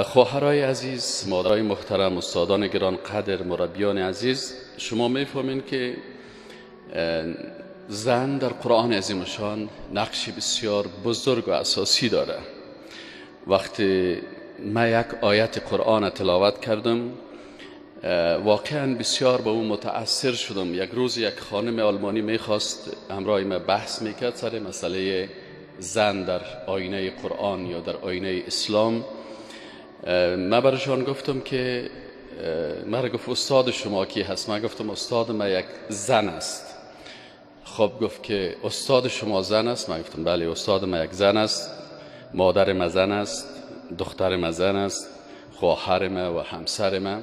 خواهرای عزیز، مادرای محترم، استادان گران قدر، مربیان عزیز، شما میفهمین که زن در قرآن عظیم شان نقشی بسیار بزرگ و اساسی داره. وقتی من یک آیت قرآن تلاوت کردم واقعا بسیار به اون متأثر شدم. یک روز یک خانم آلمانی میخواست همراه من بحث میکرد سر مسئله زن در آینه قرآن یا در آینه اسلام. من برایشان گفتم که من گفت استاد شما کی هست؟ من گفتم استاد من یک زن است. خب گفت که استاد شما زن است؟ من گفتم بله استاد من یک زن است، مادر من زن است، دختر من زن است، خواهر من و همسر من،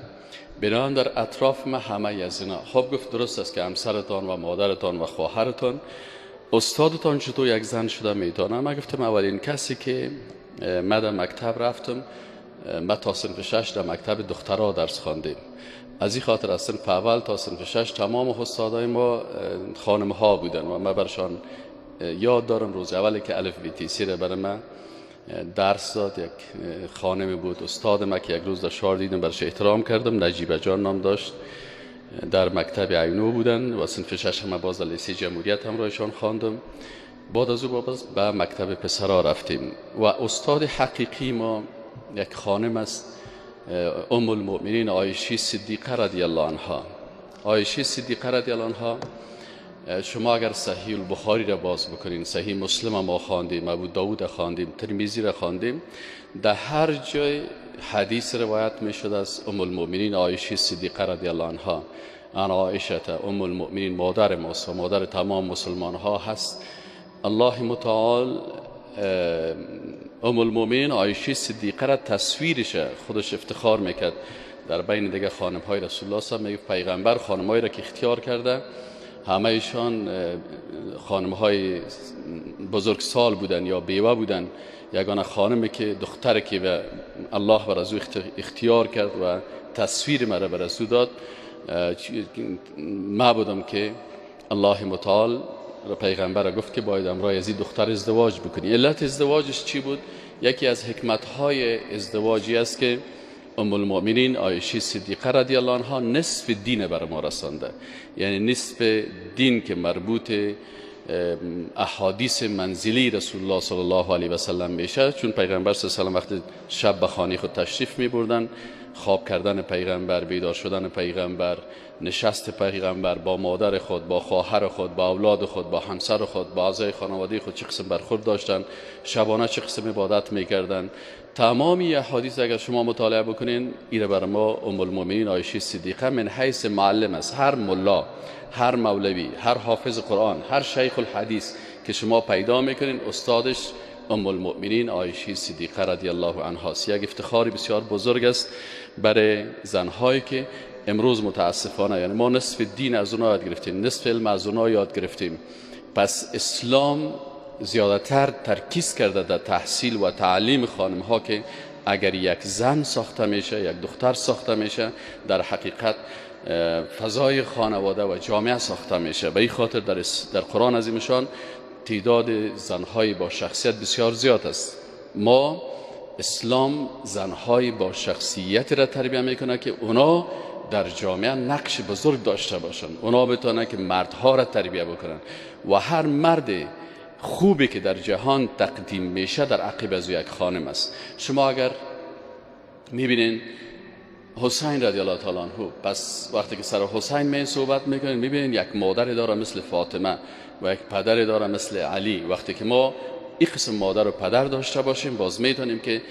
بنابراین در اطراف من همه از اینا. خب گفت درست است که همسرتان و مادرتان و خواهرتان، استادتان چطور یک زن شده میتونه؟ من گفتم اولین کسی که من در مکتب رفتم، من تا صنف 6 در مکتب دخترها درس خواندیم. از این خاطر از صنف اول تا صنف 6 تمام استادای ما خانم ها بودن و من برشان یاد دارم. روز اولی که الف بی تی سی را برای من درس داد یک خانمی بود استاد ما که یک روز در شهر دیدم، برش احترام کردم. نجیبه جان نام داشت، در مکتب عینو بودن و صنف 6 هم باز لیسه جمهوریت همراهشان خواندم. بعد از او به مکتب پسرها رفتیم و استاد حقیقی ما یک خانم است، ام المؤمنین عایشه صدیقه رضی الله عنها. عایشه صدیقه رضی الله عنها، شما اگر صحیح البخاری را باز بکنین، صحیح مسلم ما خواندیم، ابو داود خواندیم، ترمذی را خواندیم، در هر جای حدیث روایت می شده از ام المؤمنین عایشه صدیقه رضی الله عنها. انا عایشه ام المؤمنین، مادر ماست و مادر تمام مسلمان ها هست. الله متعال ام المؤمنین عایشه صدیقه را تصویرش خودش افتخار میکرد در بین دیگه خانم های رسول الله. صلی پیغمبر خانمایی را که اختیار کرده همه ایشان خانم های بزرگسال بودن یا بیوه بودن. یگانه خانمی که دختر که الله بر از او اختیار کرد و تصویر مرا بر از او داد ما بودم که الله متعال پیغمبر گفت که باید امرای از این دختر ازدواج بکنی. علت ازدواجش چی بود؟ یکی از حکمتهای ازدواجی است که ام المؤمنین عایشه صدیقه رضی الله عنها نصف دین بر ما رسانده. یعنی نصف دین که مربوط احادیث منزلی رسول الله صلی الله علیه و سلم میشه، چون پیغمبر صلی الله علیه و سلم وقتی شب به خانه خود تشریف می بردن، خواب کردن پیغمبر، بیدار شدن پیغمبر، نشست پیغمبر با مادر خود، با خواهر خود، با اولاد خود، با همسر خود، با اعضای خانواده خود چه قسم برخورد داشتن، شبانه چه قسم عبادت میکردن، تمامی احادیث اگر شما مطالعه بکنین، ایره بر ما ام المؤمنین عایشه صدیقه من حیث معلم است. هر ملا، هر مولوی، هر حافظ قرآن، هر شیخ الحدیث که شما پیدا میکنین استادش ام المؤمنین عایشه صدیقه رضی الله عنها است. یک افتخاری بسیار بزرگ است برای زنهایی که امروز متاسفانه یعنی ما نصف دین از اونها یاد گرفتیم، نصف علم از اونها یاد گرفتیم. پس اسلام زیادتر ترکیز کرده در تحصیل و تعلیم خانم ها که اگر یک زن ساخته میشه، یک دختر ساخته میشه، در حقیقت فضای خانواده و جامعه ساخته میشه. به این خاطر در قرآن عظیمشان تعداد زنهای با شخصیت بسیار زیاد است. ما اسلام زنهای با شخصیت را تربیت میکنه که اونا در جامعه نقش بزرگ داشته باشن، اونا بتونن که مردها را تربیت بکنن و هر مرد خوبی که در جهان تقدیم میشه در عقب از یک خانم است. شما اگر میبینین حسین رضی الله تعالی عنه، پس وقتی که سر حسین می صحبت میکنین میبینین یک مادر داره مثل فاطمه و یک پدر داره مثل علی. وقتی که ما این قسم مادر و پدر داشته باشیم باز میتونیم که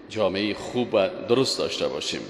جامعه خوب و درست داشته باشیم.